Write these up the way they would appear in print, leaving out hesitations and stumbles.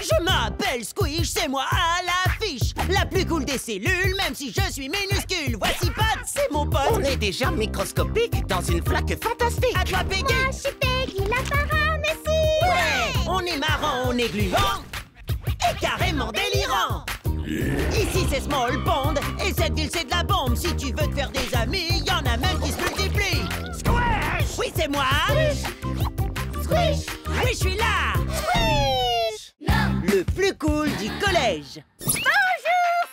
Je m'appelle Squish, c'est moi à l'affiche. La plus cool des cellules, même si je suis minuscule. Voici Pat, c'est mon pote. On est déjà microscopique dans une flaque fantastique. À toi, Peggy. Moi, je suis Peggy, la paramécie. Ouais. On est marrant, on est gluant et carrément délirant. Ici, c'est Small Pond. Et cette ville, c'est de la bombe. Si tu veux te faire des amis, y en a même qui se multiplient. Squish! Oui, c'est moi. Squish. Oui, je suis là. Squish. Le plus cool du collège. Bonjour,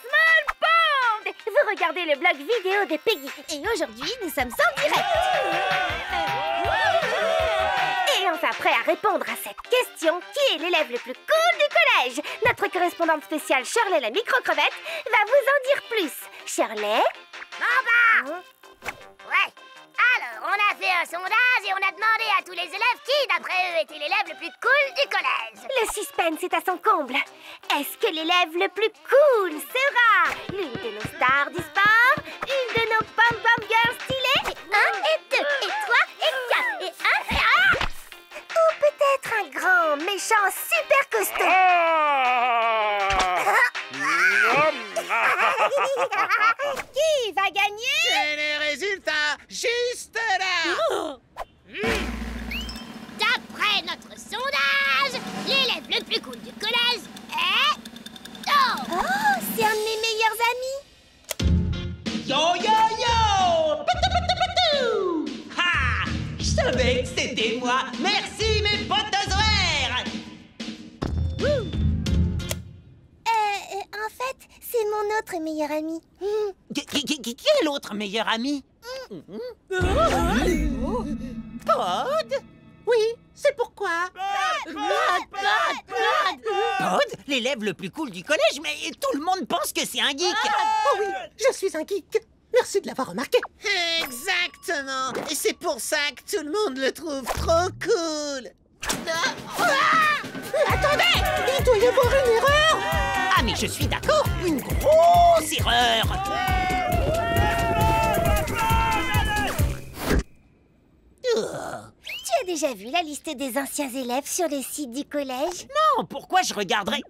Small Pond. Vous regardez le blog vidéo de Peggy. Et aujourd'hui, nous sommes en direct. Et on s'apprête à répondre à cette question. Qui est l'élève le plus cool du collège? Notre correspondante spéciale, Shirley la micro-crevette, va vous en dire plus. Shirley? Ouais. Alors, on a fait un sondage et on a demandé à tous les élèves qui, d'après eux, était l'élève le plus cool du collège. Le suspense est à son comble. Est-ce que l'élève le plus cool sera l'une de nos stars du sport, une de nos pom-pom girls stylées, et 1 et 2 et 3 et 4 et 1 et 1, ou peut-être un grand, méchant, super costaud? Qui va gagner? C'est les résultats juste là. D'après notre sondage, l'élève le plus cool du collège est... Oh! Oh, c'est un de mes meilleurs amis. Yo, yo, yo! Poutou, poutou, poutou! Ha! Je savais que c'était moi. Merci, mes potozoaires! En fait, c'est mon autre meilleur ami. Qui est l'autre meilleur ami? Pod? Oui, c'est pourquoi. Pod, l'élève le plus cool du collège, mais tout le monde pense que c'est un geek. Oh oui, je suis un geek. Merci de l'avoir remarqué. Exactement. Et c'est pour ça que tout le monde le trouve trop cool. Attendez, il doit y avoir une erreur. Ah, mais je suis d'accord, une grosse erreur. Tu as déjà vu la liste des anciens élèves sur le site du collège? Non, pourquoi je regarderais?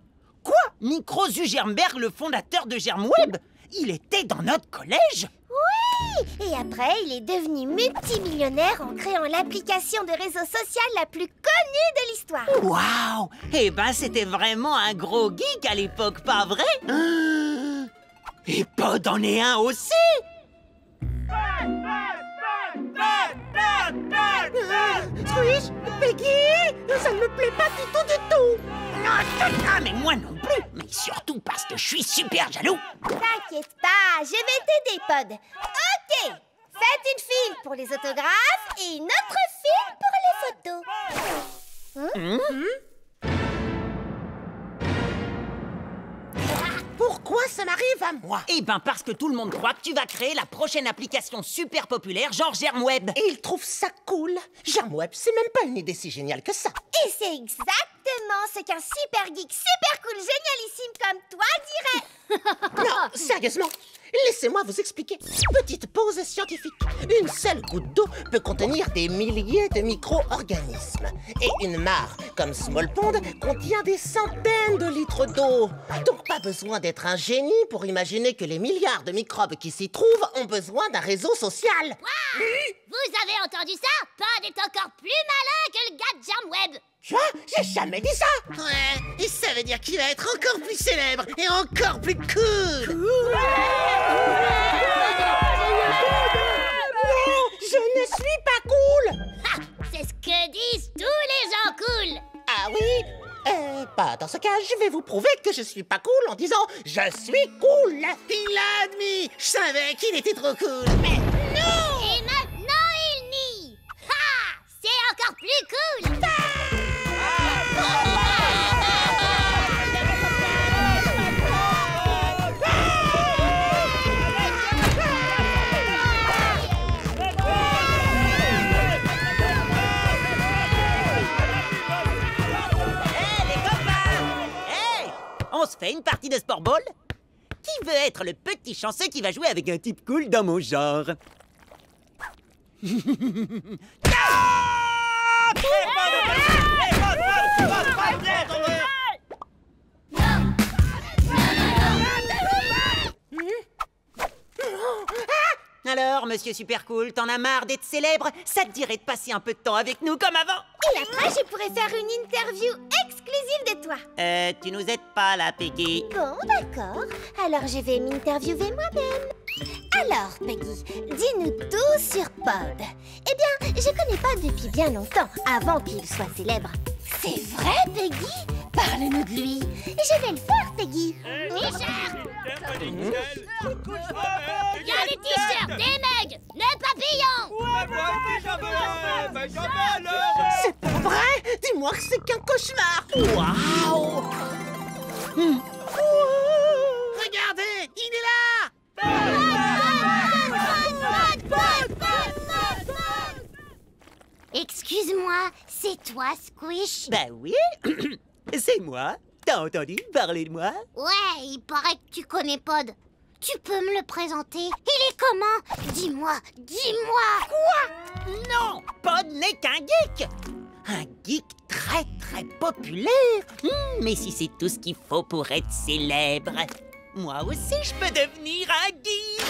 Quoi? Micro Zuckerberg, le fondateur de GermWeb? Il était dans notre collège? Oui! Et après, il est devenu multimillionnaire en créant l'application de réseau social la plus connue de l'histoire. Waouh! Eh ben, c'était vraiment un gros geek à l'époque, pas vrai? Et Pod en est un aussi! Squish, Peggy, ça ne me plaît pas du tout. Ah, mais moi non plus! Mais surtout parce que je suis super jaloux! T'inquiète pas, je vais t'aider, Pod. Ok! Faites une file pour les autographes et une autre file pour les photos. Pourquoi ça m'arrive à moi? Eh ben, parce que tout le monde croit que tu vas créer la prochaine application super populaire, genre GermWeb. Et ils trouvent ça cool. GermWeb, c'est même pas une idée si géniale que ça. Et c'est exactement ce qu'un super geek, super cool, génialissime comme toi dirait. Non, sérieusement, laissez-moi vous expliquer. Petite pause scientifique. Une seule goutte d'eau peut contenir des milliers de micro-organismes. Et une mare, comme Small Pond, contient des centaines de litres d'eau. Donc pas besoin d'être un génie pour imaginer que les milliards de microbes qui s'y trouvent ont besoin d'un réseau social. Wow! Vous avez entendu ça? Pod est encore plus malin que le gars de GermWeb. Quoi? J'ai jamais dit ça. Ouais, et ça veut dire qu'il va être encore plus célèbre et encore plus cool. Non, je ne suis pas cool. Ha! C'est ce que disent tous les gens cool. Ah oui? Bah, dans ce cas, je vais vous prouver que je suis pas cool en disant « Je suis cool !» Il l'a admis! Je savais qu'il était trop cool, mais non! Et maintenant, il nie. Ha! C'est encore plus cool. On se fait une partie de sport-ball? Qui veut être le petit chanceux qui va jouer avec un type cool dans mon genre? Alors, monsieur super cool, t'en as marre d'être célèbre? Ça te dirait de passer un peu de temps avec nous comme avant? Et après, je pourrais faire une interview exclusive de toi. Tu nous aides pas là, Peggy. Bon, d'accord. Alors, je vais m'interviewer moi-même. Alors, Peggy, dis-nous tout sur Pod. Eh bien, je connais Pod depuis bien longtemps, avant qu'il soit célèbre. C'est vrai, Peggy? Parle-nous de lui. Je vais le faire, Peggy. T-shirt! Il y a des t-shirts, des mugs, le papillon! C'est pas vrai? Dis-moi que c'est qu'un cauchemar. Waouh! Regardez, il est là! Excuse-moi, c'est toi, Squish? Bah oui, c'est moi. T'as entendu parler de moi? Ouais, il paraît que tu connais Pod. Tu peux me le présenter? Il est comment? Dis-moi, dis-moi! Quoi? Non, Pod n'est qu'un geek. Un geek très très populaire. Mais si c'est tout ce qu'il faut pour être célèbre, moi aussi je peux devenir un geek.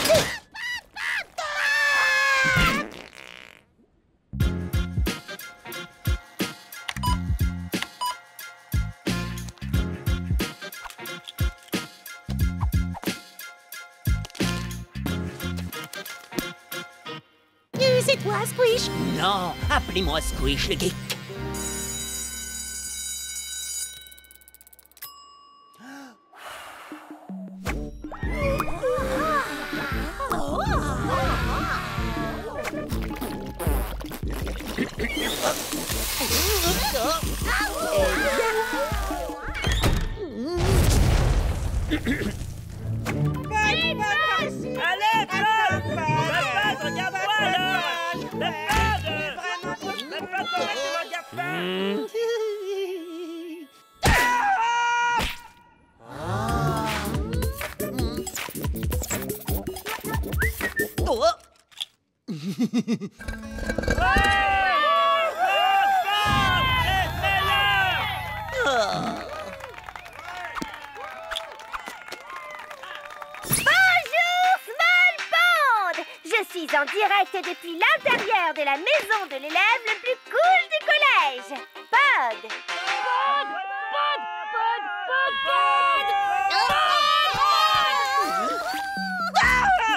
C'est toi, Squish? Non, appelez-moi Squish le geek. En direct depuis l'intérieur de la maison de l'élève le plus cool du collège, Pod.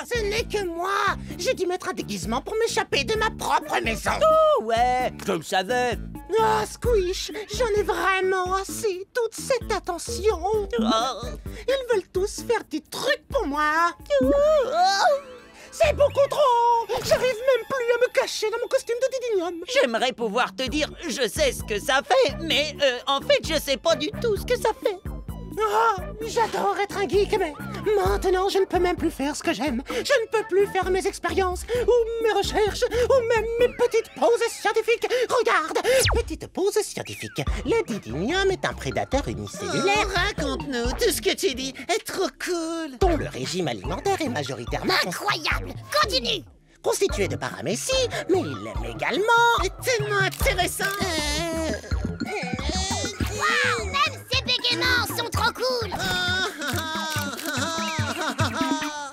Ce n'est que moi. J'ai dû mettre un déguisement pour m'échapper de ma propre maison. Oh ouais, je le savais. Ah, Squish, j'en ai vraiment assez. Toute cette attention. Ils veulent tous faire des trucs pour moi. C'est beaucoup trop. J'arrive même plus à me cacher dans mon costume de Didinium. J'aimerais pouvoir te dire je sais ce que ça fait, mais en fait je sais pas du tout ce que ça fait. Ah, j'adore être un geek, mais maintenant je ne peux même plus faire ce que j'aime. Je ne peux plus faire mes expériences, ou mes recherches, ou même mes petites pauses scientifiques. Regarde, petite pause scientifique. Le Didinium est un prédateur unicellulaire. Raconte-nous, tout ce que tu dis est trop cool. Dont le régime alimentaire est majoritairement Incroyable! Continue! constitué de paramécie, mais il aime également... C'est tellement intéressant. Waouh! Même ses bégaiements sont trop cool!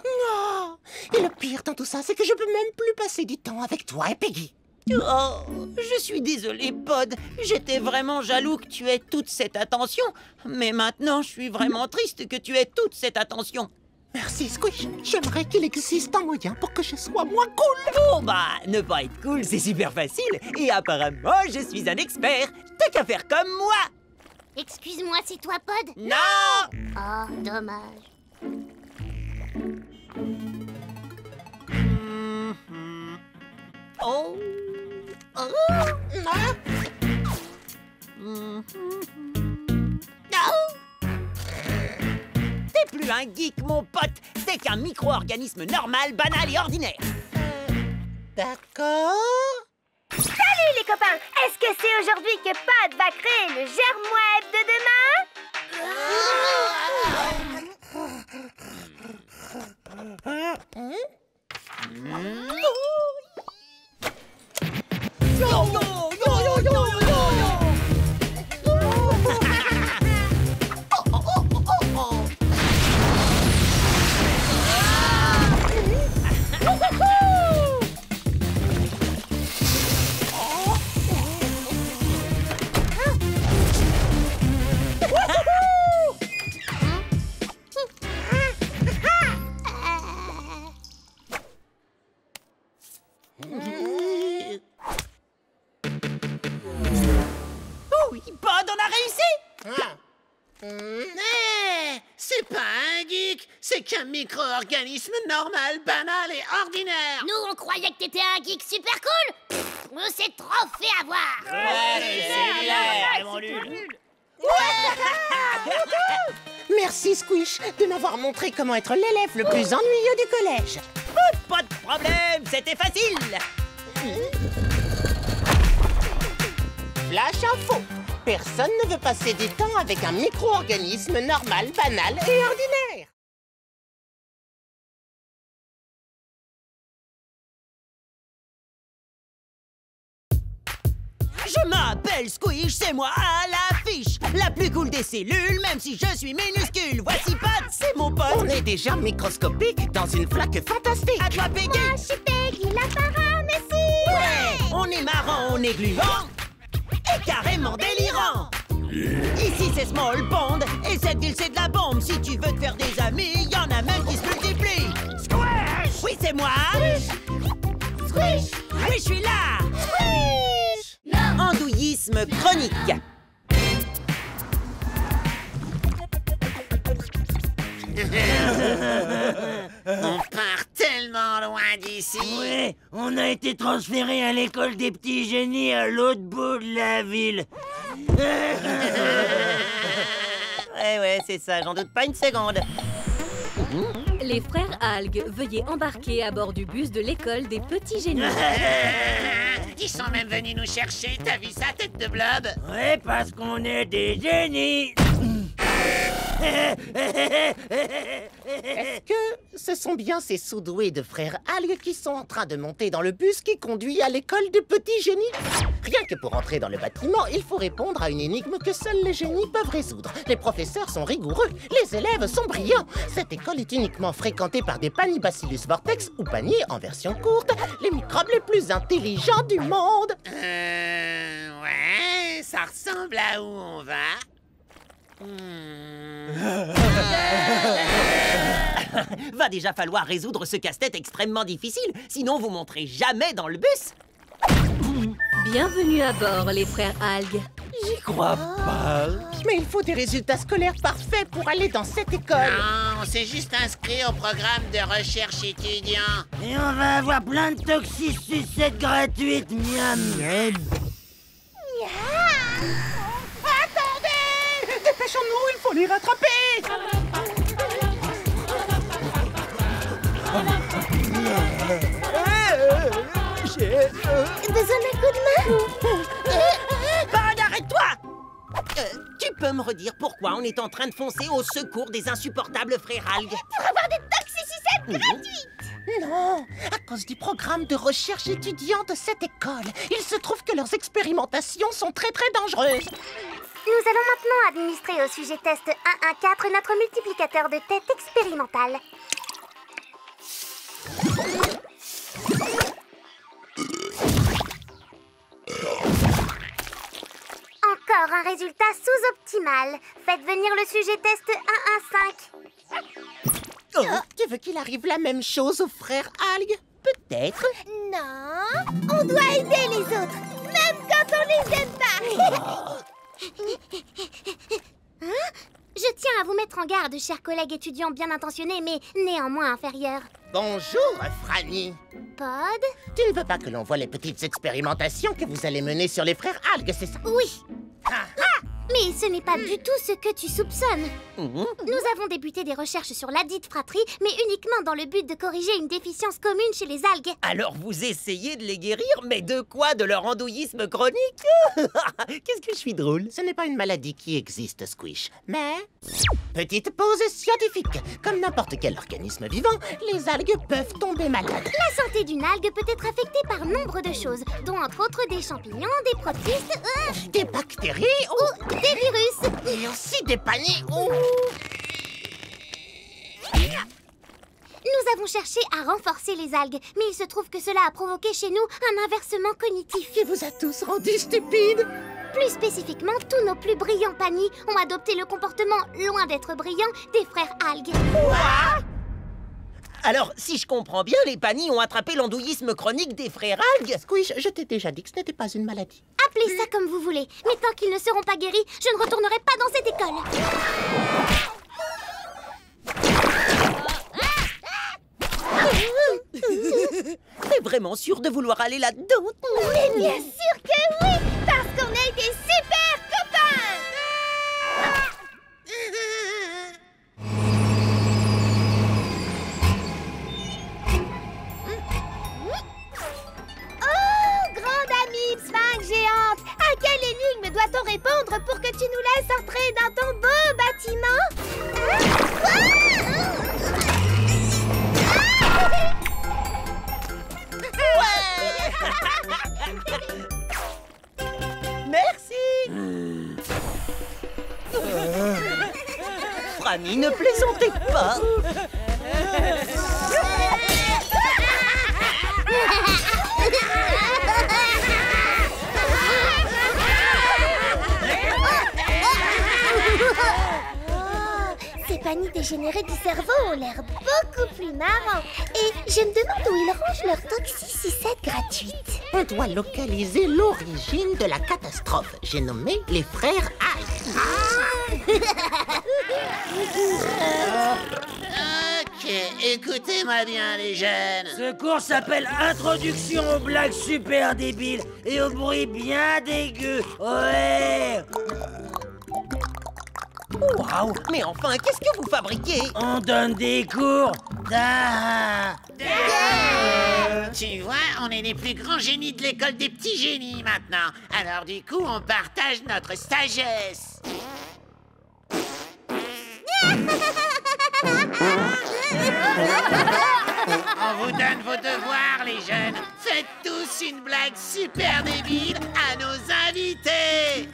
Non. Et le pire dans tout ça, c'est que je peux même plus passer du temps avec toi et Peggy. Oh, je suis désolé, Pod. J'étais vraiment jaloux que tu aies toute cette attention. Mais maintenant, je suis vraiment triste que tu aies toute cette attention. Merci, Squish. J'aimerais qu'il existe un moyen pour que je sois moins cool. Oh bah, ne pas être cool, c'est super facile. Et apparemment, je suis un expert. T'as qu'à faire comme moi. Excuse-moi, c'est toi, Pod? Non! Oh, dommage. Oh! T'es plus un geek, mon pote. T'es qu'un micro-organisme normal, banal et ordinaire. D'accord. Salut les copains! Est-ce que c'est aujourd'hui que Pod va créer le germe web de demain? Pod, on a réussi! C'est pas un geek, c'est qu'un micro-organisme normal, banal et ordinaire. Nous, on croyait que t'étais un geek super cool. On s'est trop fait avoir. Merci, Squish, de m'avoir montré comment être l'élève le plus ennuyeux du collège. Pas de problème, c'était facile! Flash info. Personne ne veut passer du temps avec un micro-organisme normal, banal et ordinaire. Je m'appelle Squish, c'est moi à l'affiche. La plus cool des cellules, même si je suis minuscule. Voici Pod, c'est mon pote. On est déjà microscopique dans une flaque fantastique. À toi, Peggy. Moi, je suis Peggy, la paramécie. Ouais, on est marrant, on est gluant et carrément délirant. Ici c'est Small Pond et cette ville c'est de la bombe. Si tu veux te faire des amis, y en a même qui se multiplient. Squish! Oui, c'est moi. Squish. Oui, je suis là. Andouillisme chronique. On part tellement loin d'ici. Ouais, on a été transféré à l'école des petits génies à l'autre bout de la ville. Ouais, c'est ça, j'en doute pas une seconde. Les frères Algues, veuillez embarquer à bord du bus de l'école des petits génies. Ils sont même venus nous chercher, t'as vu ça, tête de blob? Ouais, parce qu'on est des génies. Est-ce que ce sont bien ces sous-doués de frères Algues qui sont en train de monter dans le bus qui conduit à l'école des petits génies? Rien que pour entrer dans le bâtiment, il faut répondre à une énigme que seuls les génies peuvent résoudre. Les professeurs sont rigoureux, les élèves sont brillants. Cette école est uniquement fréquentée par des Panibacillus vortex ou paniers en version courte, les microbes les plus intelligents du monde. Ouais, ça ressemble à où on va. Va déjà falloir résoudre ce casse-tête extrêmement difficile, sinon vous monterez jamais dans le bus. Bienvenue à bord, les frères Algues. J'y crois pas. Mais il faut des résultats scolaires parfaits pour aller dans cette école. Non, on s'est juste inscrit au programme de recherche étudiant. Et on va avoir plein de toxisucettes gratuites, miam. Attendez! Dépêchons-nous, il faut les rattraper! Besoin d'un coup de main? Pod, arrête-toi! Tu peux me redire pourquoi on est en train de foncer au secours des insupportables frères Algues? Pour avoir des toxicicettes gratuites. Non, à cause du programme de recherche étudiant de cette école. Il se trouve que leurs expérimentations sont très dangereuses. Nous allons maintenant administrer au sujet test 114 notre multiplicateur de tête expérimental. Encore un résultat sous-optimal. Faites venir le sujet test 115. Oh, tu veux qu'il arrive la même chose aux frères Algues? Peut-être. Non, on doit aider les autres, même quand on les aime pas. Je tiens à vous mettre en garde, chers collègues étudiants bien intentionnés, mais néanmoins inférieurs. Bonjour, Franny. Pod? Tu ne veux pas que l'on voie les petites expérimentations que vous allez mener sur les frères Algues, c'est ça? Oui. Mais ce n'est pas du tout ce que tu soupçonnes. Nous avons débuté des recherches sur ladite fratrie, mais uniquement dans le but de corriger une déficience commune chez les algues. Alors vous essayez de les guérir, mais de quoi? De leur andouillisme chronique? Qu'est-ce que je suis drôle. Ce n'est pas une maladie qui existe, Squish. Mais... petite pause scientifique. Comme n'importe quel organisme vivant, les algues peuvent tomber malades. La santé d'une algue peut être affectée par nombre de choses, dont entre autres des champignons, des protistes, Des bactéries ou des virus. et aussi des paniers ou... Nous avons cherché à renforcer les algues, mais il se trouve que cela a provoqué chez nous un inversement cognitif. qui vous a tous rendus stupides. Plus spécifiquement, tous nos plus brillants panis ont adopté le comportement, loin d'être brillant, des frères algues. Alors, si je comprends bien, les Panny ont attrapé l'andouillisme chronique des frères Algues. Squish, je t'ai déjà dit que ce n'était pas une maladie. Appelez ça comme vous voulez. Mais tant qu'ils ne seront pas guéris, je ne retournerai pas dans cette école. T'es vraiment sûr de vouloir aller là-dedans? Mais bien sûr que oui, parce qu'on a été super copains. Oh, grande amie sphinx géante, à quelle énigme doit-on répondre pour que tu nous laisses entrer dans ton beau bâtiment? Merci. Franny, ne plaisantez pas. Ces Panny dégénérés du cerveau ont l'air beaucoup plus marrants. Et je me demande où ils rangent leur toxicité gratuite. On doit localiser l'origine de la catastrophe. J'ai nommé les frères Algues. Ok, écoutez-moi bien, les jeunes. Ce cours s'appelle Introduction aux blagues super débiles et aux bruits bien dégueux. Ouais. Waouh, mais enfin, qu'est-ce que vous fabriquez? On donne des cours. Tu vois, on est les plus grands génies de l'école des petits génies maintenant. Alors du coup, on partage notre sagesse. On vous donne vos devoirs, les jeunes. Faites tous une blague super débile à nos invités.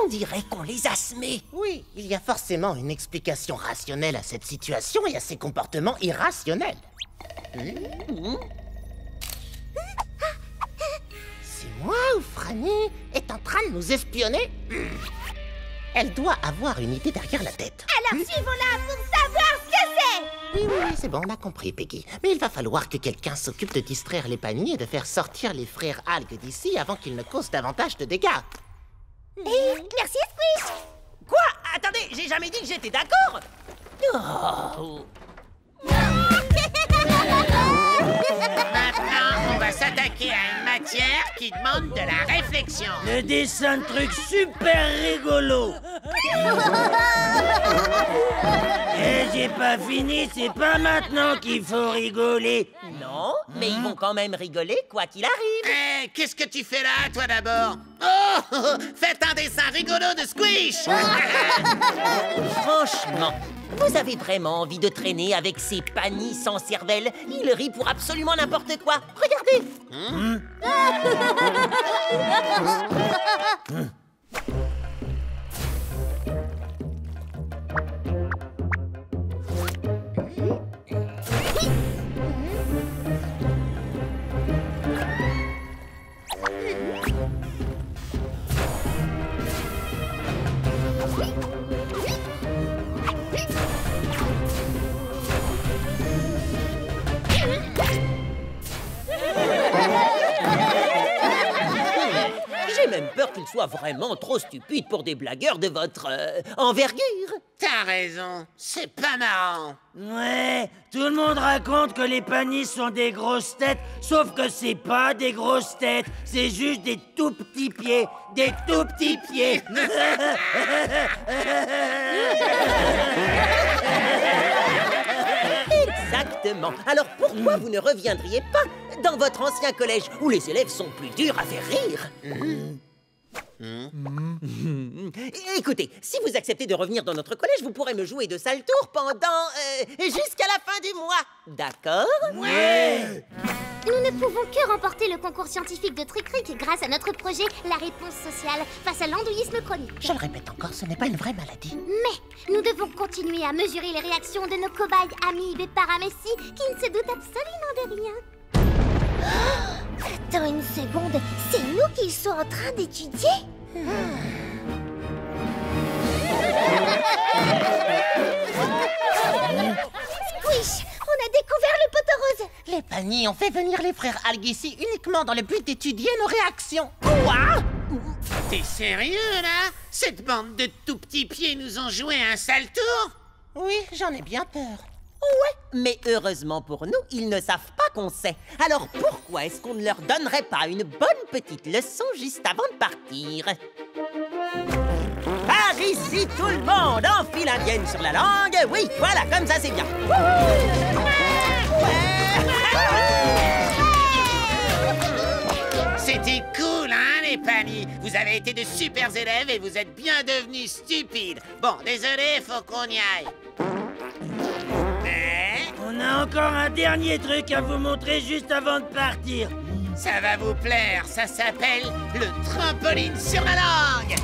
On dirait qu'on les a semés. Oui, il y a forcément une explication rationnelle à cette situation et à ces comportements irrationnels. C'est moi ou Franny est en train de nous espionner? Elle doit avoir une idée derrière la tête. Alors suivons-la pour savoir ce que c'est. Oui, c'est bon, on a compris, Peggy. Mais il va falloir que quelqu'un s'occupe de distraire les Panny et de faire sortir les frères Algues d'ici avant qu'ils ne causent davantage de dégâts. Merci, Squish. Quoi? Attendez, j'ai jamais dit que j'étais d'accord. Oh. Maintenant, on va s'attaquer à une matière qui demande de la réflexion. Le dessin de trucs super rigolo. Eh, j'ai pas fini, c'est pas maintenant qu'il faut rigoler. Non, mais ils vont quand même rigoler quoi qu'il arrive. Eh, qu'est-ce que tu fais là, toi d'abord? Oh, faites un dessin rigolo de Squish. Franchement, vous avez vraiment envie de traîner avec ces Panny sans cervelle? Ils rient pour absolument n'importe quoi. Regardez. J'ai même peur qu'ils soient vraiment trop stupides pour des blagueurs de votre envergure. T'as raison, c'est pas marrant. Ouais, tout le monde raconte que les Panny sont des grosses têtes, sauf que c'est pas des grosses têtes, c'est juste des tout petits pieds, des tout petits pieds. Exactement. Alors pourquoi vous ne reviendriez pas dans votre ancien collège où les élèves sont plus durs à faire rire? Écoutez, si vous acceptez de revenir dans notre collège, vous pourrez me jouer de sales tours pendant jusqu'à la fin du mois. D'accord? Ouais. Nous ne pouvons que remporter le concours scientifique de Trick-Rick grâce à notre projet La réponse sociale face à l'andouillisme chronique. Je le répète encore, ce n'est pas une vraie maladie. Mais nous devons continuer à mesurer les réactions de nos cobayes Amib et Paramécie qui ne se doutent absolument de rien. Attends une seconde, c'est nous qu'ils sont en train d'étudier? Squish, on a découvert le poteau rose. Les Panies ont fait venir les frères Algues ici uniquement dans le but d'étudier nos réactions. Quoi? T'es sérieux, là? Cette bande de tout petits pieds nous ont joué un sale tour? Oui, j'en ai bien peur. Ouais, mais heureusement pour nous, ils ne savent pas qu'on sait. Alors pourquoi est-ce qu'on ne leur donnerait pas une bonne petite leçon juste avant de partir? Par ici, tout le monde, enfile indienne sur la langue. Oui, voilà, comme ça, c'est bien. C'était cool, hein, les Panies? Vous avez été de super élèves et vous êtes bien devenus stupides. Bon, désolé, faut qu'on y aille. Mais On a encore un dernier truc à vous montrer juste avant de partir. ça va vous plaire, ça s'appelle le trampoline sur la langue.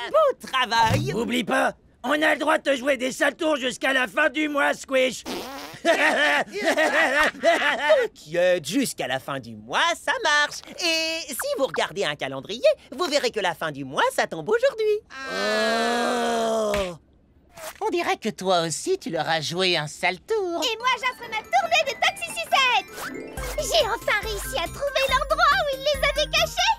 Beau travail. Oublie pas, on a le droit de te jouer des sales tours jusqu'à la fin du mois, Squish. T'inquiète, jusqu'à la fin du mois, ça marche. Et si vous regardez un calendrier, vous verrez que la fin du mois, ça tombe aujourd'hui. Oh. On dirait que toi aussi, tu leur as joué un sale tour. Et moi, j'offre ma tournée de taxi-sucette. J'ai enfin réussi à trouver l'endroit où ils les avaient cachés.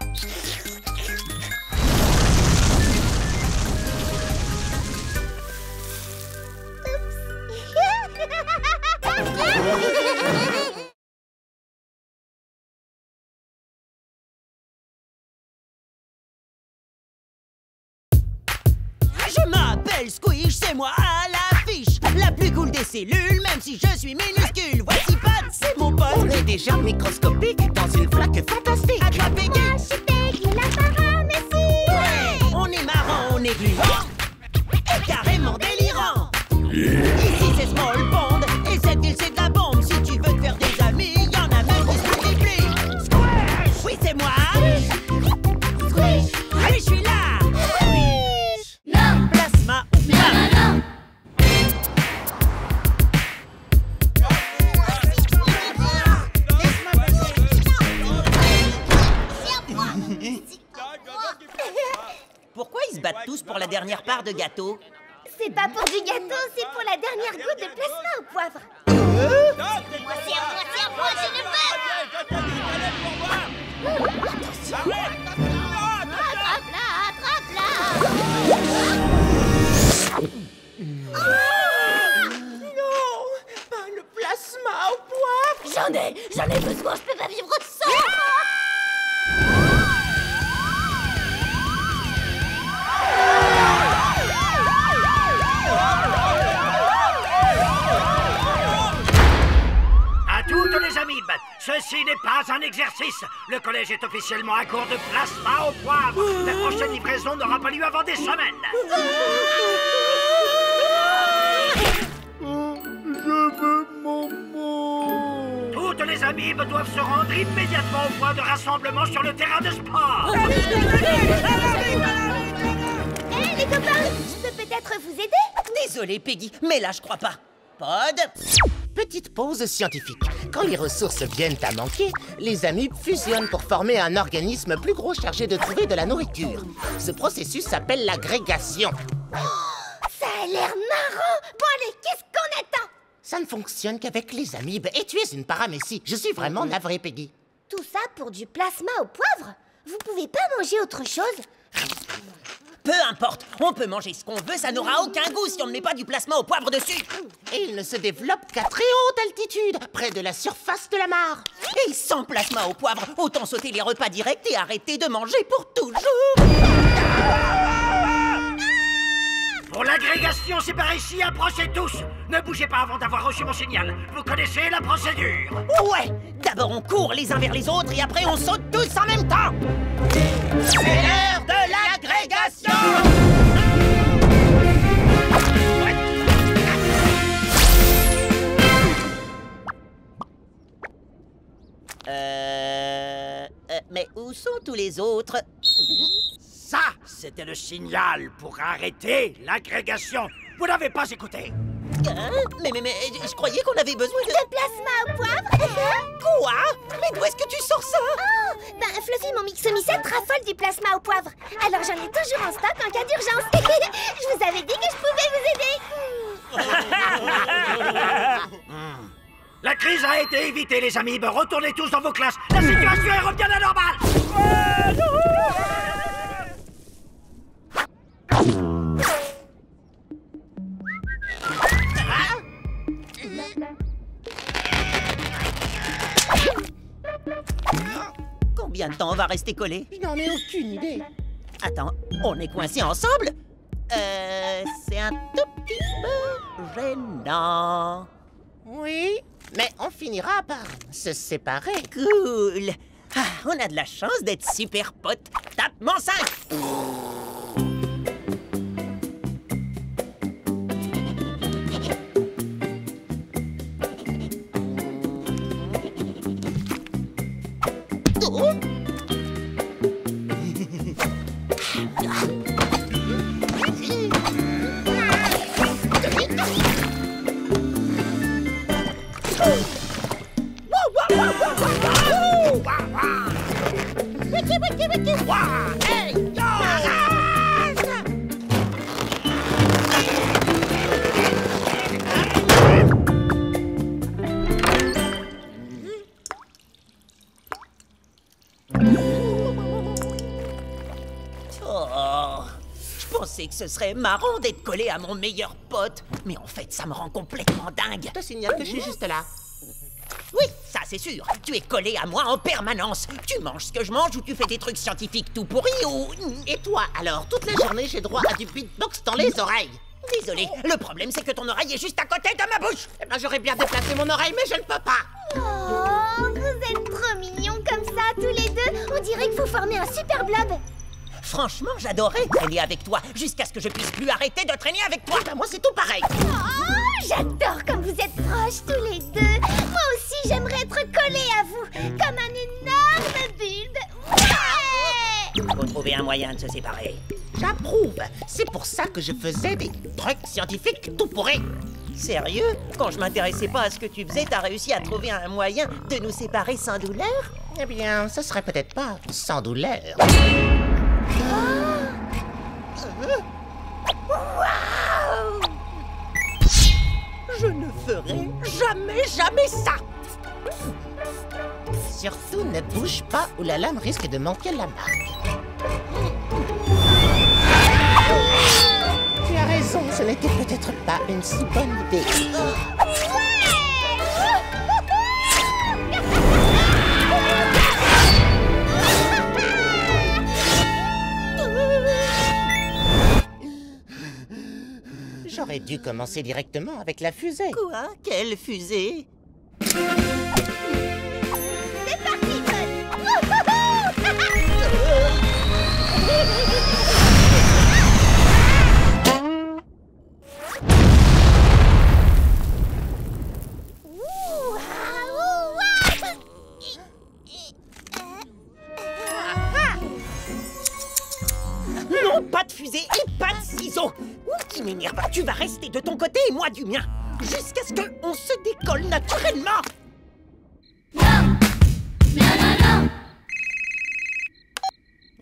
Je m'appelle Squish, c'est moi à l'affiche. La plus cool des cellules, même si je suis minuscule. Voici Pat, c'est mon pote. On est déjà microscopique dans une flaque fantastique. Attrape Peggy. Moi, je suis Peggy, la paramécie. On est marrant, on est gluant et carrément délirant. Ici c'est Small Pond et cette île c'est de la bombe. Si tu veux te faire des amis, y en a même qui se multiplient. Squish! Oui, c'est moi. Squish. Oui, je suis là. Non. Plasma ou plasma. Non. Pourquoi ils se battent tous pour la dernière part de gâteau? C'est pas pour du gâteau, c'est pour la dernière goutte de plasma au poivre. Moi, je ne veux. Attrape-la, attrape-la. Non, pas le plasma au poivre. J'en ai besoin, je peux pas vivre sans. À toutes les amibes, ceci n'est pas un exercice. Le collège est officiellement à court de plasma au poivre. La prochaine livraison n'aura pas lieu avant des semaines. Toutes les amibes doivent se rendre immédiatement au point de rassemblement sur le terrain de sport. Hé, les copains, je peux peut-être vous aider? Désolé Peggy, mais là je crois pas. Pod. Petite pause scientifique. Quand les ressources viennent à manquer, les amibes fusionnent pour former un organisme plus gros chargé de trouver de la nourriture. Ce processus s'appelle l'agrégation. Ça a l'air marrant. Bon allez, qu'est-ce qu'on attend? Ça ne fonctionne qu'avec les amibes. Et tu es une paramécie. Je suis vraiment navré, Peggy. Tout ça pour du plasma au poivre? Vous pouvez pas manger autre chose? Peu importe, on peut manger ce qu'on veut, ça n'aura aucun goût si on ne met pas du plasma au poivre dessus. Et il ne se développe qu'à très haute altitude, près de la surface de la mare. Et sans plasma au poivre, autant sauter les repas directs et arrêter de manger pour toujours. Pour l'agrégation, c'est par ici, approchez tous. Ne bougez pas avant d'avoir reçu mon signal. Vous connaissez la procédure. Ouais, d'abord on court les uns vers les autres et après on saute tous en même temps. C'est l'heure de l'agrégation. Mais où sont tous les autres? Ça, c'était le signal pour arrêter l'agrégation. Vous n'avez pas écouté. Hein? Mais je croyais qu'on avait besoin de... De plasma au poivre. Quoi? Mais d'où est-ce que tu sors ça? Oh, ben Fluffy, mon mixomicette raffole du plasma au poivre. Alors j'en ai toujours en stock en cas d'urgence. Je vous avais dit que je pouvais vous aider. La crise a été évitée, les amis. Retournez tous dans vos classes. La situation est revenue à la normale. Combien de temps on va rester collés? Je n'en ai aucune idée. Attends, on est coincés ensemble? C'est un tout petit peu gênant. Oui, mais on finira par se séparer. Cool. Ah, on a de la chance d'être super potes. Tape mon 5. Je pensais que ce serait marrant d'être collé à mon meilleur pote. Mais en fait, ça me rend complètement dingue. Je te signale que je suis juste là. Oui, ça c'est sûr. Tu es collé à moi en permanence. Tu manges ce que je mange ou tu fais des trucs scientifiques tout pourris ou... Et toi, alors, toute la journée, j'ai droit à du beatbox dans les oreilles. Désolé, le problème c'est que ton oreille est juste à côté de ma bouche. Eh ben, j'aurais bien déplacé mon oreille, mais je ne peux pas. Oh, vous êtes trop mignons comme ça, tous les deux. On dirait qu'il faut former un super blob. Franchement, j'adorais traîner avec toi, jusqu'à ce que je puisse plus arrêter de traîner avec toi. Ben, moi, c'est tout pareil. Oh, j'adore comme vous êtes proches tous les deux. Moi aussi, j'aimerais être collée à vous, comme un énorme bulbe. Ouais! Faut trouver un moyen de se séparer. J'approuve. C'est pour ça que je faisais des trucs scientifiques tout pourris. Sérieux? Quand je m'intéressais pas à ce que tu faisais, t'as réussi à trouver un moyen de nous séparer sans douleur? Eh bien, ce serait peut-être pas sans douleur. Je ne ferai jamais ça! Surtout, ne bouge pas ou la lame risque de manquer la marque. Tu as raison, ce n'était peut-être pas une si bonne idée. J'aurais dû commencer directement avec la fusée. Quoi? Quelle fusée? C'est parti, Non, pas de fusée et pas de ciseaux! Tu m'énerves, tu vas rester de ton côté et moi du mien! Jusqu'à ce qu'on se décolle naturellement! Non!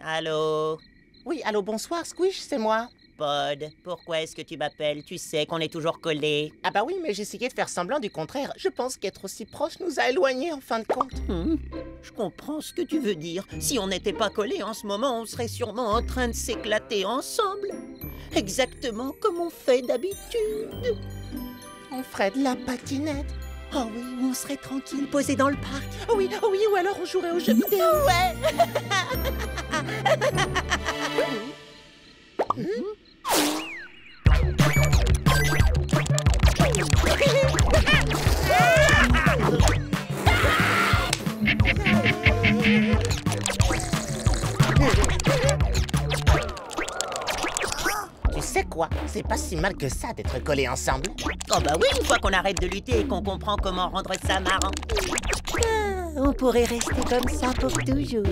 Allô? Oui, allô, bonsoir, Squish, c'est moi. Pod, pourquoi est-ce que tu m'appelles? Tu sais qu'on est toujours collés. Ah bah oui, mais j'essayais de faire semblant du contraire. Je pense qu'être aussi proche nous a éloignés en fin de compte. Je comprends ce que tu veux dire. Si on n'était pas collés en ce moment, on serait sûrement en train de s'éclater ensemble. Exactement comme on fait d'habitude. On ferait de la patinette. Oh oui, on serait tranquille, posé dans le parc. Oh oui, ou alors on jouerait aux jeux vidéo. Ouais. Tu sais quoi? C'est pas si mal que ça d'être collés ensemble. Oh bah oui, une fois qu'on arrête de lutter et qu'on comprend comment rendre ça marrant. On pourrait rester comme ça pour toujours.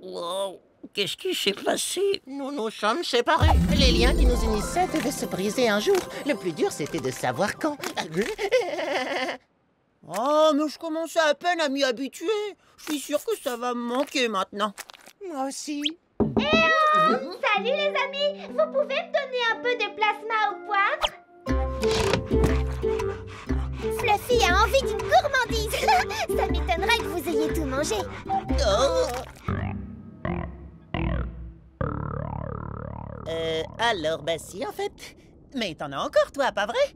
Oh, qu'est-ce qui s'est passé? Nous nous sommes séparés. Les liens qui nous unissaient devaient se briser un jour. Le plus dur, c'était de savoir quand. Oh, mais je commence à peine à m'y habituer. Je suis sûre que ça va me manquer maintenant. Moi aussi. Salut les amis! Vous pouvez me donner un peu de plasma au poivre? Fluffy a envie d'une gourmandise. Ça m'étonnerait que vous ayez tout mangé. Alors, bah si, en fait. Mais t'en as encore, toi, pas vrai?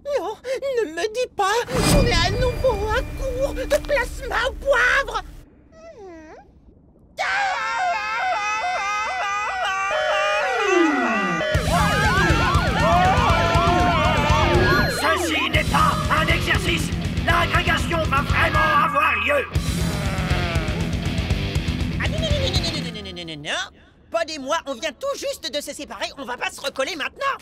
Non, ne me dis pas. On est à nouveau à court de plasma au poivre. Ceci n'est pas un exercice. L'agrégation va vraiment avoir lieu. Ah non. Pod et moi, on vient tout juste de se séparer. On va pas se recoller maintenant.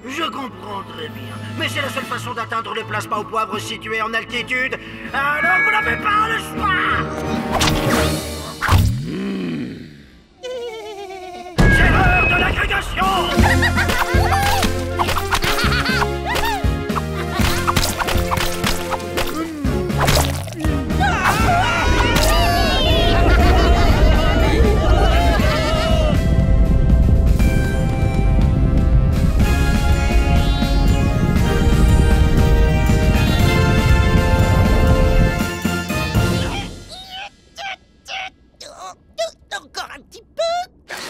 Je comprends très bien, mais c'est la seule façon d'atteindre le plasma au poivre situé en altitude. Alors vous n'avez pas le choix. C'est l'heure de l'agrégation. Encore un petit peu.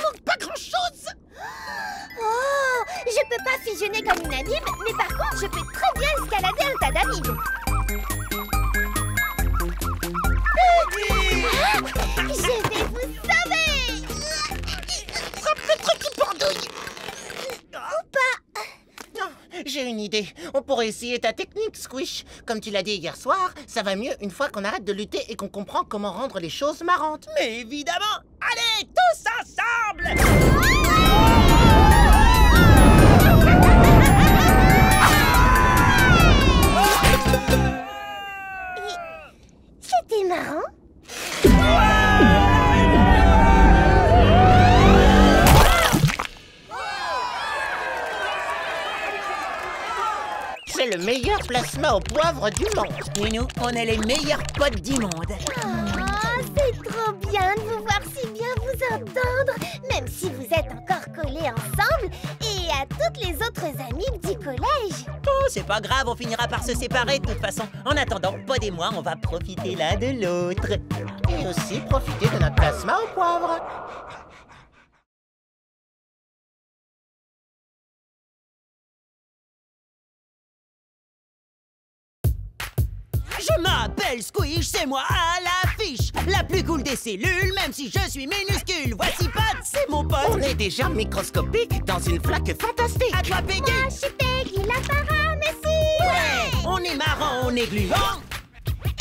Manque pas grand-chose. Oh, je peux pas fusionner comme une amibe, mais par contre, je peux très bien escalader un tas d'amibes. Je vais vous sauver! Ça peut-être qui pendouille. Ou pas. Non, j'ai une idée. On pourrait essayer ta technique, Squish. Comme tu l'as dit hier soir, ça va mieux une fois qu'on arrête de lutter et qu'on comprend comment rendre les choses marrantes. Mais évidemment. Allez, tous ensemble. C'était marrant. C'est le meilleur plasma au poivre du monde. Et nous, on est les meilleurs potes du monde. Oh, c'est trop bien de vous voir si bien vous entendre, même si vous êtes encore collés ensemble, et à toutes les autres amibes du collège. Oh, c'est pas grave, on finira par se séparer de toute façon. En attendant, Pod et moi, on va profiter l'un de l'autre. Et aussi profiter de notre plasma au poivre. Je m'appelle Squish, c'est moi à l'affiche. La plus cool des cellules, même si je suis minuscule. Voici Pod, c'est mon pote. On est déjà microscopique dans une flaque fantastique. À toi, Peggy. Moi, je suis Peggy, la paramécie. Ouais. On est marrant, on est gluant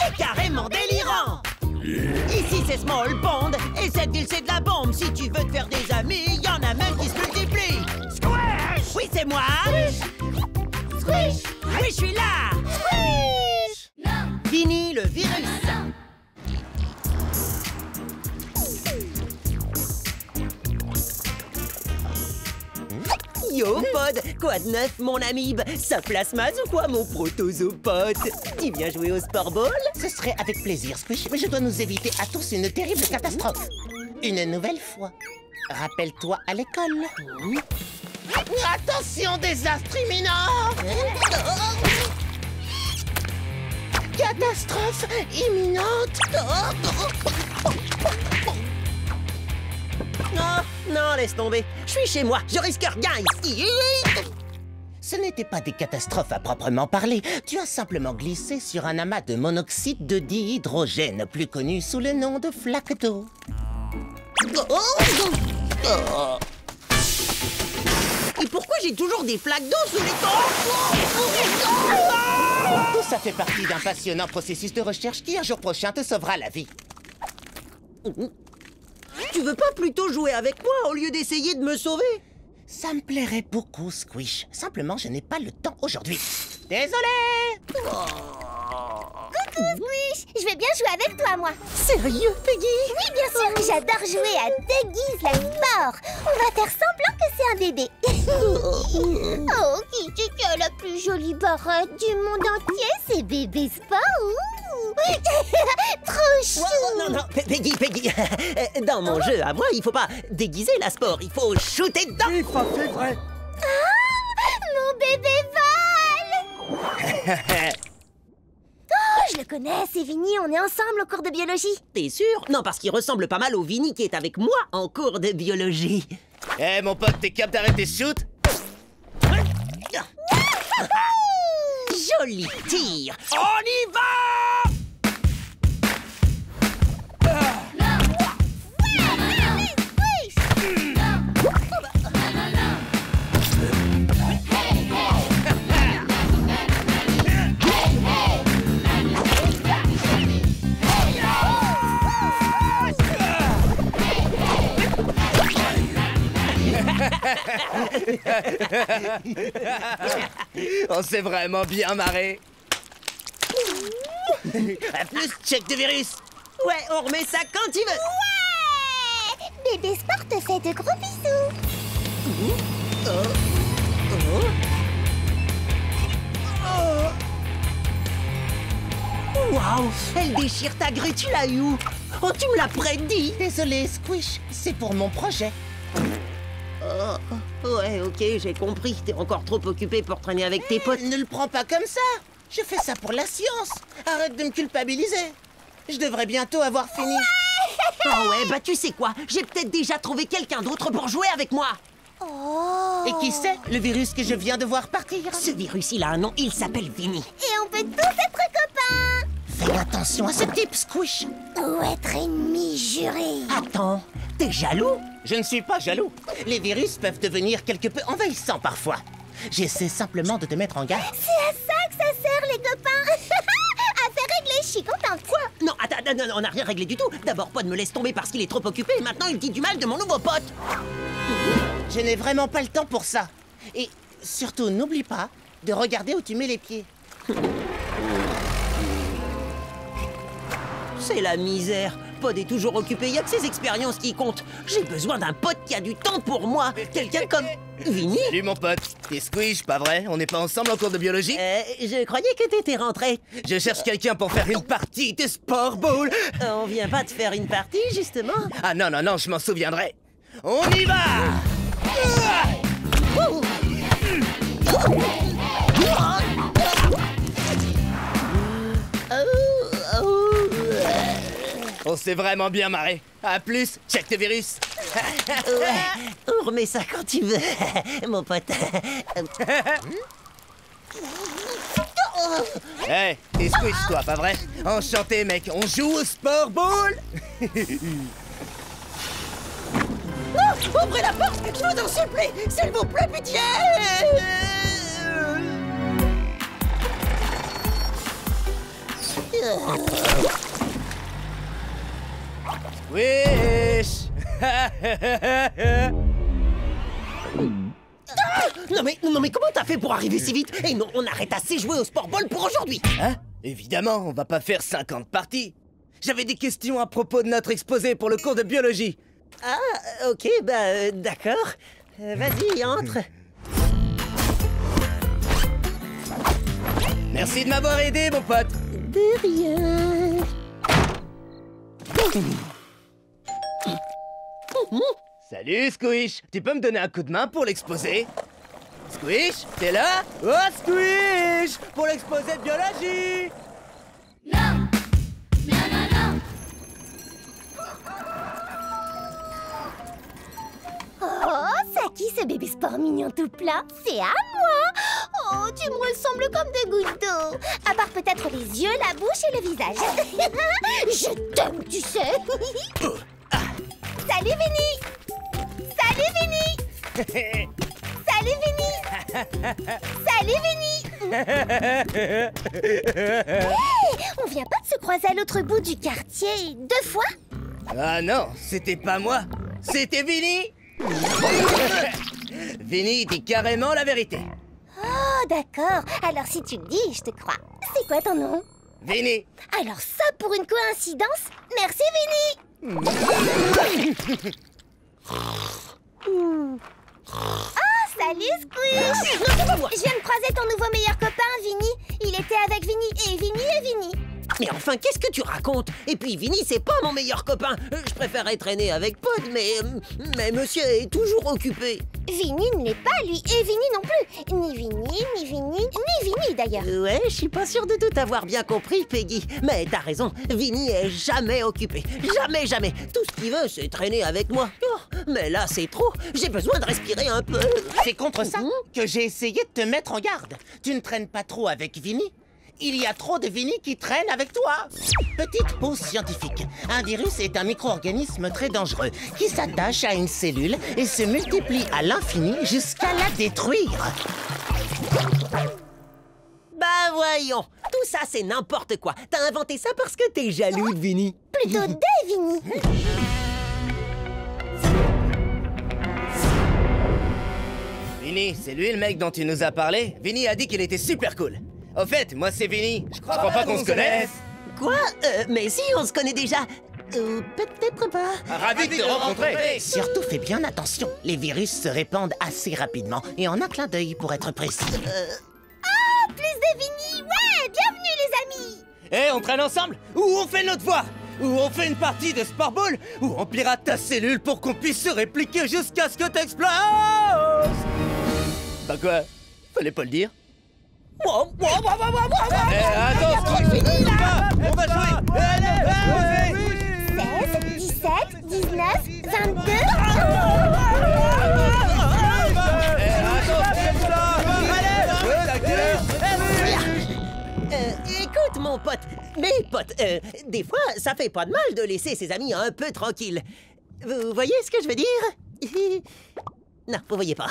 et carrément délirant. Ici c'est Small Pond et cette ville c'est de la bombe. Si tu veux te faire des amis, y en a même qui se multiplient. Squish. Oui, c'est moi. Squish. Oui, je suis là. Fini le virus. Yo, Pod, quoi de neuf, mon amibe? Ça plasmase ou quoi, mon protozopote? Tu viens jouer au sport ball? Ce serait avec plaisir, Squish, mais je dois nous éviter à tous une terrible catastrophe. Une nouvelle fois. Rappelle-toi à l'école. Attention, désastre imminent! Catastrophe imminente! Non, non, laisse tomber. Je suis chez moi, je risque rien ici. Ce n'était pas des catastrophes à proprement parler. Tu as simplement glissé sur un amas de monoxyde de dihydrogène, plus connu sous le nom de flaque d'eau. Et pourquoi j'ai toujours des flaques d'eau sous les dents? Tout ça fait partie d'un passionnant processus de recherche qui, un jour prochain, te sauvera la vie. Tu veux pas plutôt jouer avec moi au lieu d'essayer de me sauver? Ça me plairait beaucoup, Squish. Simplement, je n'ai pas le temps aujourd'hui. Désolé. Coucou, Squish. Je vais bien jouer avec toi, moi. Sérieux, Peggy? Oui, bien sûr. J'adore jouer à Déguise la sport. On va faire semblant que c'est un bébé. Oh, qui a la plus jolie barrette du monde entier? C'est bébé sport. Trop chou. Non, Peggy. Dans mon jeu, à moi, il faut pas déguiser la sport. Il faut shooter dedans. Oui, ça c'est vrai. Mon bébé Val. Oh, je le connais, c'est Vinny. On est ensemble au cours de biologie. T'es sûr? Non, parce qu'il ressemble pas mal au Vinny qui est avec moi en cours de biologie. Eh, mon pote, t'es capable d'arrêter ce shoot? Joli tir. On y va! On s'est vraiment bien marré. À plus, check de virus. Ouais, on remet ça quand tu veux. Ouais. Bébé Sport te fait de gros bisous. Waouh, elle déchire ta grue, tu l'as eu où? Oh, tu me l'as prédit. Désolé, Squish. C'est pour mon projet. Ouais, ok, j'ai compris. T'es encore trop occupé pour traîner avec tes potes. Ne le prends pas comme ça. Je fais ça pour la science. Arrête de me culpabiliser. Je devrais bientôt avoir fini. Oh ouais, bah tu sais quoi? J'ai peut-être déjà trouvé quelqu'un d'autre pour jouer avec moi. Oh. Et qui c'est? Le virus que je viens de voir partir? Ce virus, il a un nom, il s'appelle Vinny. Et on peut tous être copains. Fais attention à ce type, Squish. Ou être ennemi juré. Attends, t'es jaloux? Je ne suis pas jaloux. Les virus peuvent devenir quelque peu envahissants parfois. J'essaie simplement de te mettre en garde. C'est à ça que ça sert, les copains. À faire régler, je suis contente. Quoi? Non, attends, on n'a rien réglé du tout. D'abord, Pod me laisse tomber parce qu'il est trop occupé et maintenant il dit du mal de mon nouveau pote. Je n'ai vraiment pas le temps pour ça. Et surtout, n'oublie pas de regarder où tu mets les pieds. C'est la misère. Pod est toujours occupé, il y a que ses expériences qui comptent. J'ai besoin d'un pote qui a du temps pour moi. Quelqu'un comme Vinny. Salut mon pote. T'es Squish, pas vrai? On n'est pas ensemble en cours de biologie? Je croyais que t'étais rentré. Je cherche quelqu'un pour faire une partie de sport ball. On vient pas de faire une partie, justement. Ah non, je m'en souviendrai. On y va! On s'est vraiment bien marré. À plus, check tes virus. Ouais, on remet ça quand tu veux, mon pote. Hey, t'es Squish toi, pas vrai? Enchanté mec, on joue au sport ball? Non, ouvrez la porte, je vous en supplie, s'il vous plaît, pitié. Squish! Non mais comment t'as fait pour arriver si vite? Et non, on arrête assez jouer au sport ball pour aujourd'hui. Hein? Évidemment, on va pas faire 50 parties. J'avais des questions à propos de notre exposé pour le cours de biologie. Ah, ok, bah d'accord. Vas-y, entre. Merci de m'avoir aidé, mon pote. De rien. Salut, Squish. Tu peux me donner un coup de main pour l'exposé? Squish, t'es là? Oh, Squish! Pour l'exposé de biologie! Non! Oh, c'est à qui ce bébé sport mignon tout plat? C'est à moi. Oh, tu me ressembles comme des gouttes d'eau. À part peut-être les yeux, la bouche et le visage. Je t'aime, tu sais. Salut, Vinny. Salut, Vinny. Salut, Vinny. Salut, Vinny. Hey, on vient pas de se croiser à l'autre bout du quartier 2 fois? Ah non, c'était pas moi. C'était Vinny. Vinny dit carrément la vérité. Oh, d'accord. Alors si tu le dis, je te crois. C'est quoi ton nom? Vinny. Alors ça, pour une coïncidence, merci Vinny. Oh, salut Squish. Je viens de croiser ton nouveau meilleur copain, Vinny. Il était avec Vinny et Vinny. Mais enfin, qu'est-ce que tu racontes? Et puis Vinny, c'est pas mon meilleur copain. Je préférerais traîner avec Pod, mais monsieur est toujours occupé. Vinny ne l'est pas, lui, et Vinny non plus. Ni Vinny d'ailleurs. Ouais, je suis pas sûr de tout avoir bien compris, Peggy. Mais t'as raison, Vinny est jamais occupé. Jamais. Tout ce qu'il veut, c'est traîner avec moi. Oh, mais là, c'est trop. J'ai besoin de respirer un peu. C'est contre ça que j'ai essayé de te mettre en garde. Tu ne traînes pas trop avec Vinny. Il y a trop de Vinny qui traînent avec toi. Petite pause scientifique. Un virus est un micro-organisme très dangereux qui s'attache à une cellule et se multiplie à l'infini jusqu'à la détruire. Bah voyons, tout ça c'est n'importe quoi. T'as inventé ça parce que t'es jaloux de Vinny. Plutôt des Vinny. Vinny, c'est lui le mec dont tu nous as parlé? Vinny a dit qu'il était super cool. Au fait, moi c'est Vinny. Je crois pas qu'on se connaisse. Quoi? Mais si, on se connaît déjà. Peut-être pas. Ravi de te rencontrer. Surtout fais bien attention. Les virus se répandent assez rapidement et en un clin d'œil pour être précis. Oh, plus de Vinny. Ouais, bienvenue les amis. Eh, on traîne ensemble? Ou on fait notre voix? Ou on fait une partie de Sparball? Ou on pirate ta cellule pour qu'on puisse se répliquer jusqu'à ce que t'exploses? Bah quoi? Fallait pas le dire. Attends, on va jouer. 16, 17, 19, 22... Écoute, mon pote, mes potes, des fois, ça fait pas de mal de laisser ses amis un peu tranquilles. Vous voyez ce que je veux dire? Non, vous voyez pas.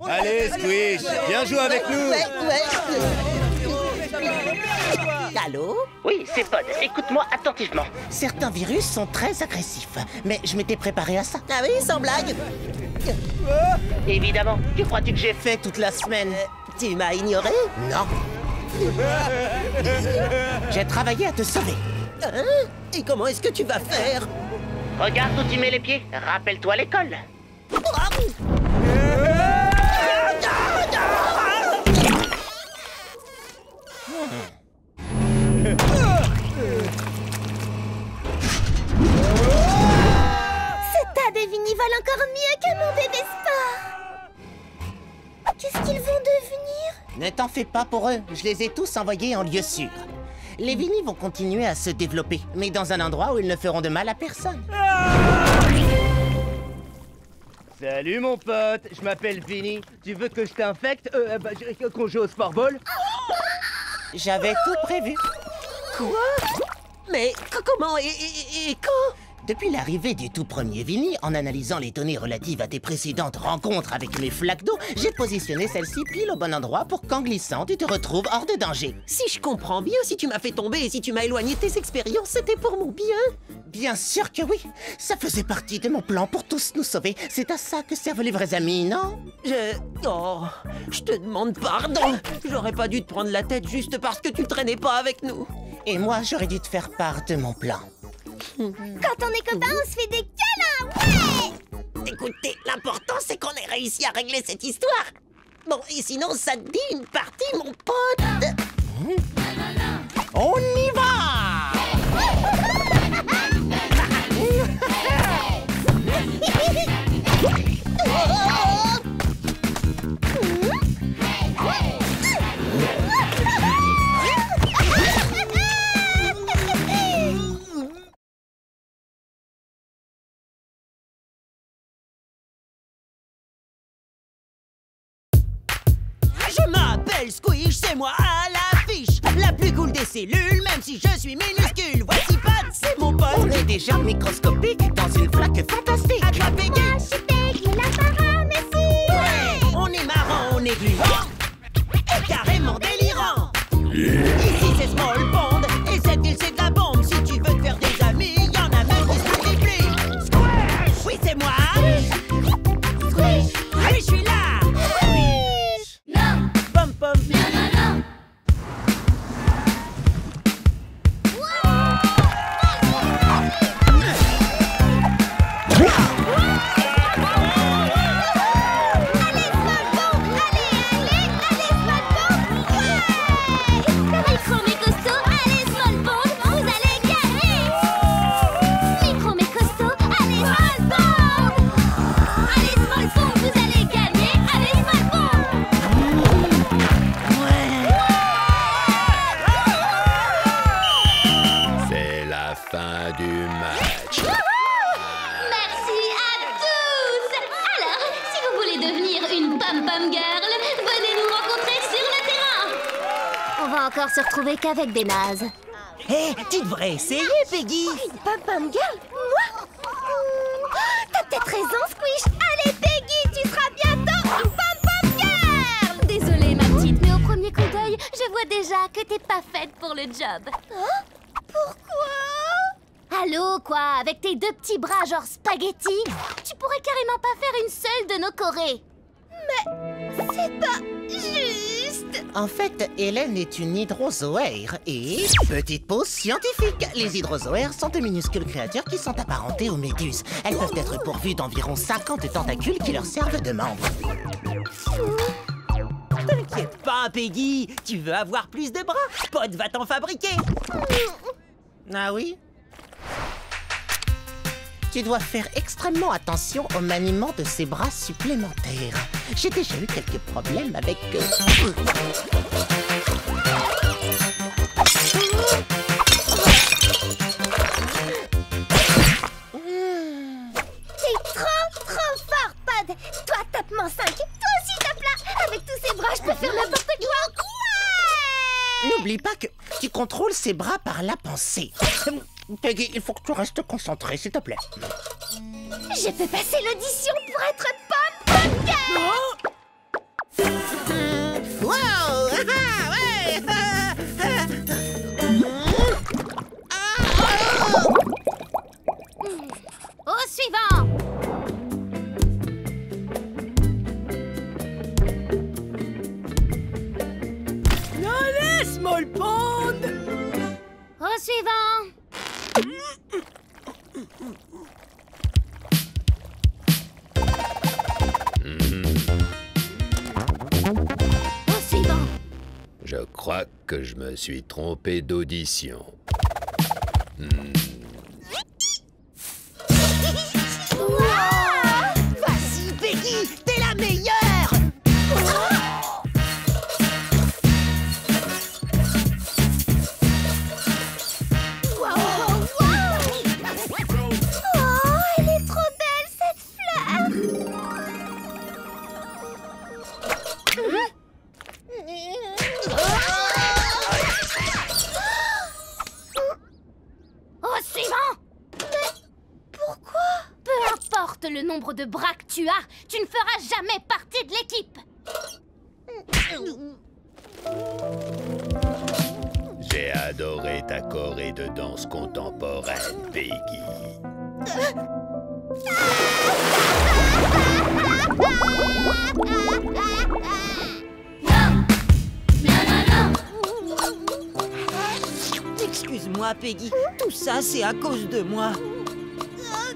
Allez, Squish, viens jouer avec nous. Allô? Oui, c'est Pod. Écoute-moi attentivement. Certains virus sont très agressifs, mais je m'étais préparé à ça. Ah oui, sans blague. Évidemment. Que crois-tu que j'ai fait toute la semaine? Tu m'as ignoré? Non. J'ai travaillé à te sauver. Hein? Et comment est-ce que tu vas faire? Regarde où tu mets les pieds. Rappelle-toi l'école. Ce tas de Vinny vole encore mieux que mon bébé Sport. Qu'est-ce qu'ils vont devenir? Ne t'en fais pas pour eux. Je les ai tous envoyés en lieu sûr. Les Vinny vont continuer à se développer, mais dans un endroit où ils ne feront de mal à personne. Salut mon pote, je m'appelle Vinny. Tu veux que je t'infecte? Qu'on joue au Sparball? J'avais tout prévu. Quoi? Mais comment et quand? Depuis l'arrivée du tout premier Vinny, en analysant les données relatives à tes précédentes rencontres avec mes flaques d'eau, j'ai positionné celle-ci pile au bon endroit pour qu'en glissant, tu te retrouves hors de danger. Si je comprends bien, si tu m'as fait tomber et si tu m'as éloigné de tes expériences, c'était pour mon bien. Bien sûr que oui. Ça faisait partie de mon plan pour tous nous sauver. C'est à ça que servent les vrais amis, non? Je te demande pardon. J'aurais pas dû te prendre la tête juste parce que tu traînais pas avec nous. Et moi, j'aurais dû te faire part de mon plan. Quand on est copains, on se fait des câlins, ouais! Écoutez, l'important c'est qu'on ait réussi à régler cette histoire. Bon, et sinon, ça te dit une partie, mon pote? On y va! Je m'appelle Squish, c'est moi à l'affiche. La plus cool des cellules, même si je suis minuscule. Voici Pat, c'est mon pote. On est déjà microscopique dans une flaque fantastique. À toi, Peggy. Moi, je suis Peggy, l'apparat, merci! Ouais. On est marrant, on est gluant et carrément délirant. Ici c'est Small Pond et cette ville c'est de la bombe. Si tu veux te faire des amis, y'en a même qui se multiplient. Squish! Oui, c'est moi. Squish! Oui, je suis là. va encore se retrouver qu'avec des nazes. Hé, tu devrais essayer, Peggy. Une pom-pom girl? Moi? T'as peut-être raison, Squish. Allez, Peggy, tu seras bientôt une pom-pom girl. Désolée, ma petite. Mais au premier coup d'œil, je vois déjà que t'es pas faite pour le job. Hein? Pourquoi? Allô, quoi? Avec tes deux petits bras genre spaghetti, tu pourrais carrément pas faire une seule de nos chorés. Mais c'est pas juste. En fait, Hélène est une hydrozoaire et... Petite pause scientifique. Les hydrozoaires sont de minuscules créatures qui sont apparentées aux méduses. Elles peuvent être pourvues d'environ 50 tentacules qui leur servent de membres. T'inquiète pas, Peggy. Tu veux avoir plus de bras? Pod va t'en fabriquer. Ah oui? Tu dois faire extrêmement attention au maniement de ces bras supplémentaires. J'ai déjà eu quelques problèmes avec... T'es trop fort, Pod. Toi, tape-moi 5. Toi aussi, tape-la. Avec tous ces bras, je peux faire n'importe quoi. Ouais! N'oublie pas que tu contrôles ses bras par la pensée. Peggy, il faut que tu restes concentré, s'il te plaît. Je peux passer l'audition pour être pom-pom girl. Wow! Ah, ouais! Au suivant. Allez, Small Pond. Au suivant. Au suivant. Je crois que je me suis trompé d'audition. Vas-y, Peggy, t'es la meilleure. Oh, elle est trop belle, cette fleur. Au suivant. Mais pourquoi? Peu importe le nombre de bras que tu as, tu ne feras jamais partie de l'équipe. J'ai adoré ta choré de danse contemporaine, Peggy. Excuse-moi, Peggy. Tout ça, c'est à cause de moi.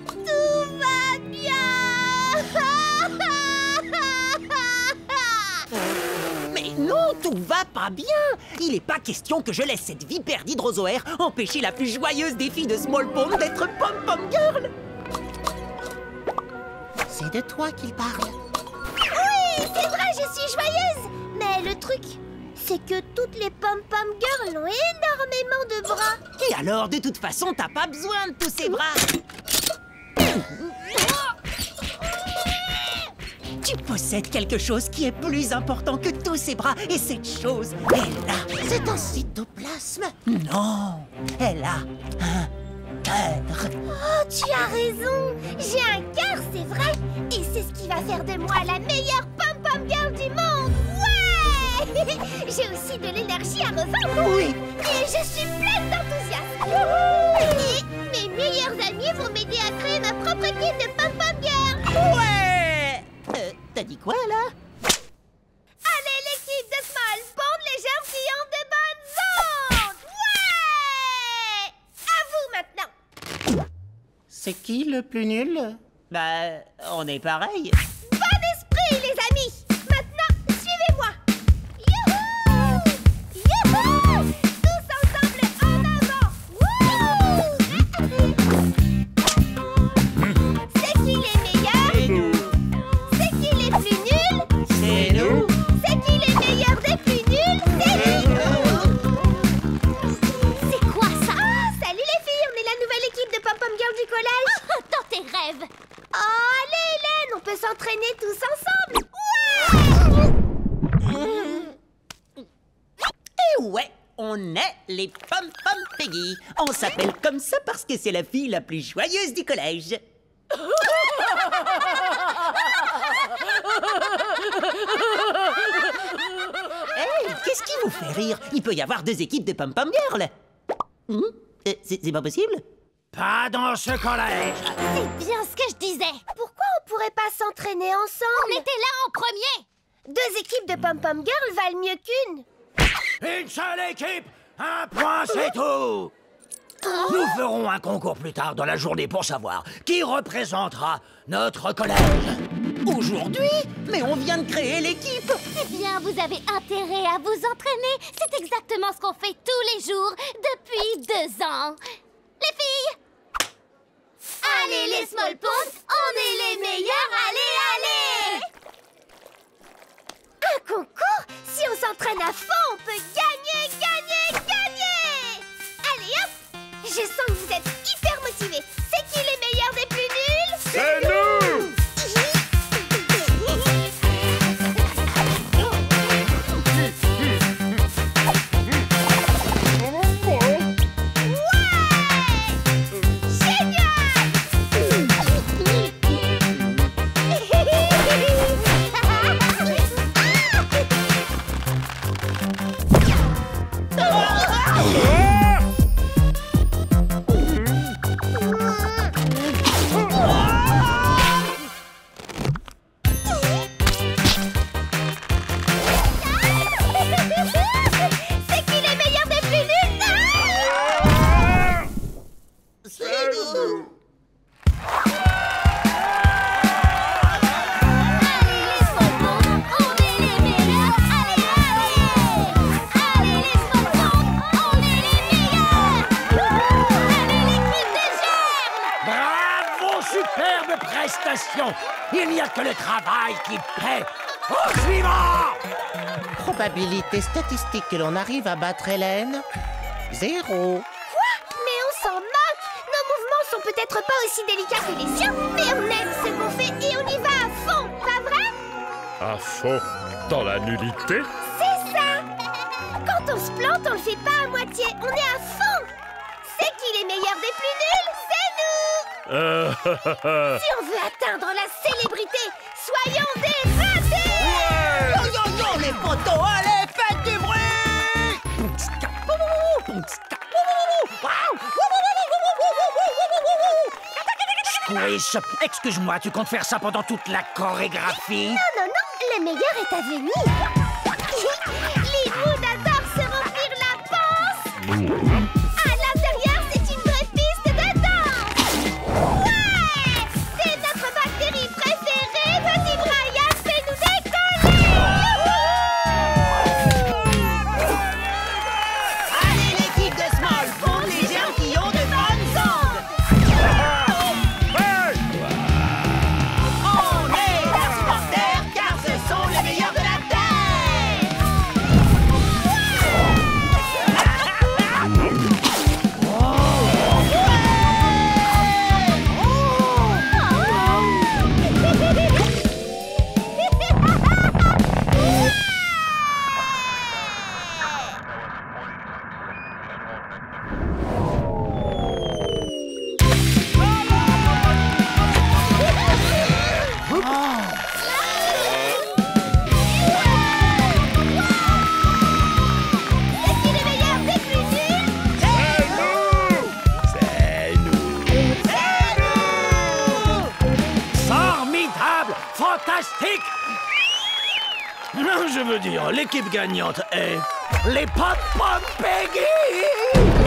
Tout va bien. Mais non, tout va pas bien. Il est pas question que je laisse cette vipère d'hydrozoaire empêcher la plus joyeuse des filles de Small Pond d'être pom-pom girl. C'est de toi qu'il parle. Oui, c'est vrai, je suis joyeuse. Mais le truc, c'est que toutes les pom-pom girls ont énormément de bras. Et alors, de toute façon, t'as pas besoin de tous ces bras. Tu possèdes quelque chose qui est plus important que tous ces bras. Et cette chose est là. C'est un cytoplasme. Non, elle a un cœur. Oh, tu as raison. J'ai un cœur, c'est vrai. Et c'est ce qui va faire de moi la meilleure pom-pom girl du monde. Ouais. J'ai aussi de l'énergie à revendre. Oui. Et je suis pleine d'enthousiasme. Et mes meilleurs amis vont m'aider à créer ma propre équipe de pom-pom girl. Ouais. T'as dit quoi, là? Allez, l'équipe de Small Pond, les gens qui ont de bonnes ondes. Ouais. À vous maintenant. C'est qui le plus nul? Bah, on est pareil. Bon esprit, les amis. Maintenant, suivez-moi. Youhou! Youhou! Tous ensemble en avant. Wouh! C'est qui les meilleurs? C'est qui les plus nuls? C'est nous. C'est qui les meilleurs des plus nuls? C'est nous! C'est quoi ça? Ah, salut les filles, on est la nouvelle équipe de pom-pom girl du collège. Dans tes rêves. Oh, allez Hélène, on peut s'entraîner. Ouais, on est les Pom Pom Peggy. On s'appelle comme ça parce que c'est la fille la plus joyeuse du collège. Hey, qu'est-ce qui vous fait rire? Il peut y avoir 2 équipes de Pom Pom Girl. C'est pas possible? Pas dans ce collège. C'est bien ce que je disais. Pourquoi on pourrait pas s'entraîner ensemble? On était là en premier. 2 équipes de Pom Pom Girl valent mieux qu'une. Une seule équipe, un point, c'est tout. Nous ferons un concours plus tard dans la journée pour savoir qui représentera notre collège. Aujourd'hui? Mais on vient de créer l'équipe. Eh bien, vous avez intérêt à vous entraîner. C'est exactement ce qu'on fait tous les jours depuis 2 ans. Les filles! Allez, les Small Ponds, on est les meilleurs, allez, allez! Un concours? Si on s'entraîne à fond, on peut gagner, gagner, gagner! Allez, hop! Je sens que vous êtes hyper motivés. C'est qui les meilleurs des plus nuls? C'est nous! Superbe prestation! Il n'y a que le travail qui paie! Au suivant! Probabilité statistique que l'on arrive à battre Hélène? 0. Quoi? Mais on s'en moque! Nos mouvements sont peut-être pas aussi délicats que les siens, mais on aime ce qu'on fait et on y va à fond, pas vrai? À fond? Dans la nullité? C'est ça! Quand on se plante, on le fait pas à moitié, on est à fond! C'est qui les meilleurs des plus nuls? C'est nous! Si on veut atteindre la célébrité, soyons des ratés! Yo yo yo les potos, allez, faites du bruit! Squish, excuse-moi, tu comptes faire ça pendant toute la chorégraphie? Non, non, non, le meilleur est à venir! Les Moon adorent se remplir la panse! À l'intérieur, c'est une vraie piste de danse! Ouais! C'est notre bactérie préférée! Vas-y, Brian, fais-nous décoller! Allez, l'équipe de Small Ponds, les gens qui ont de bonnes ondes! On est leurs supporters, car ce sont les meilleurs de la Terre! C'est qui les meilleurs des plus nuls? C'est nous! Formidable! Fantastique! Non, je veux dire, l'équipe gagnante est... les Pom Pom Peggy!